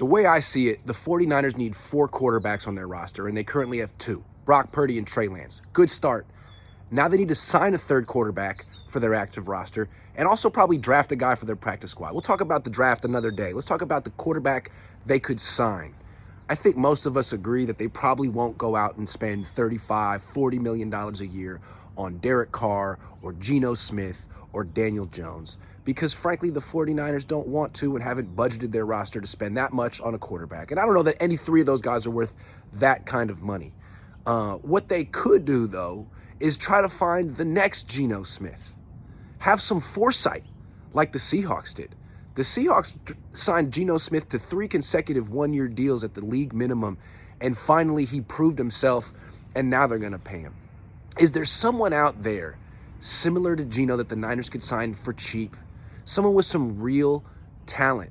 The way I see it, the 49ers need 4 quarterbacks on their roster, and they currently have 2, Brock Purdy and Trey Lance. Good start. Now they need to sign a 3rd quarterback for their active roster and also probably draft a guy for their practice squad. We'll talk about the draft another day. Let's talk about the quarterback they could sign. I think most of us agree that they probably won't go out and spend $35, $40 million a year on Derek Carr or Geno Smith or Daniel Jones because, frankly, the 49ers don't want to and haven't budgeted their roster to spend that much on a quarterback. And I don't know that any 3 of those guys are worth that kind of money. What they could do, though, is try to find the next Geno Smith. Have some foresight like the Seahawks did. The Seahawks signed Geno Smith to 3 consecutive one-year deals at the league minimum, and finally he proved himself, and now they're going to pay him. Is there someone out there similar to Geno that the Niners could sign for cheap? Someone with some real talent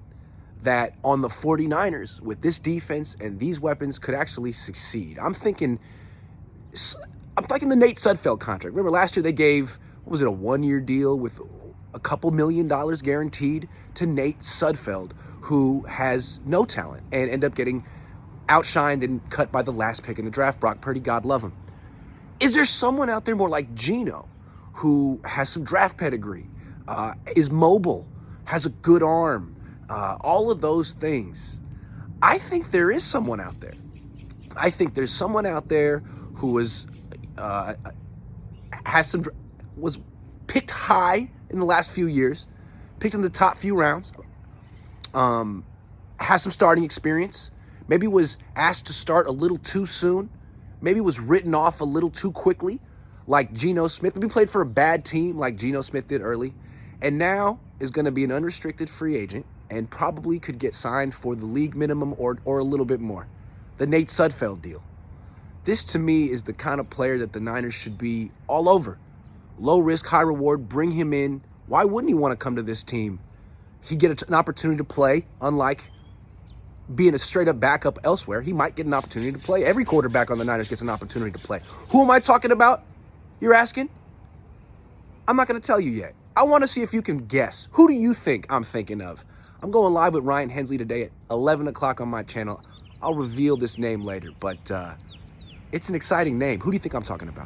that on the 49ers, with this defense and these weapons, could actually succeed? I'm thinking the Nate Sudfeld contract. Remember last year they gave, what was it, a 1-year deal with a couple $1 million guaranteed to Nate Sudfeld, who has no talent and ended up getting outshined and cut by the last pick in the draft, Brock Purdy, God love him. Is there someone out there more like Geno who has some draft pedigree, is mobile, has a good arm, all of those things? I think there is someone out there. I think there's someone out there who was picked high in the last few years, picked in the top few rounds, has some starting experience, maybe was asked to start a little too soon, maybe was written off a little too quickly, like Geno Smith. Maybe played for a bad team like Geno Smith did early, and now is going to be an unrestricted free agent and probably could get signed for the league minimum or a little bit more. The Nate Sudfeld deal. This, to me, is the kind of player that the Niners should be all over. Low risk, high reward, bring him in. Why wouldn't he want to come to this team? He'd get an opportunity to play, unlike being a straight-up backup elsewhere. He might get an opportunity to play. Every quarterback on the Niners gets an opportunity to play. Who am I talking about, you're asking? I'm not going to tell you yet. I want to see if you can guess. Who do you think I'm thinking of? I'm going live with Ryan Hensley today at 11 o'clock on my channel. I'll reveal this name later, but it's an exciting name. Who do you think I'm talking about?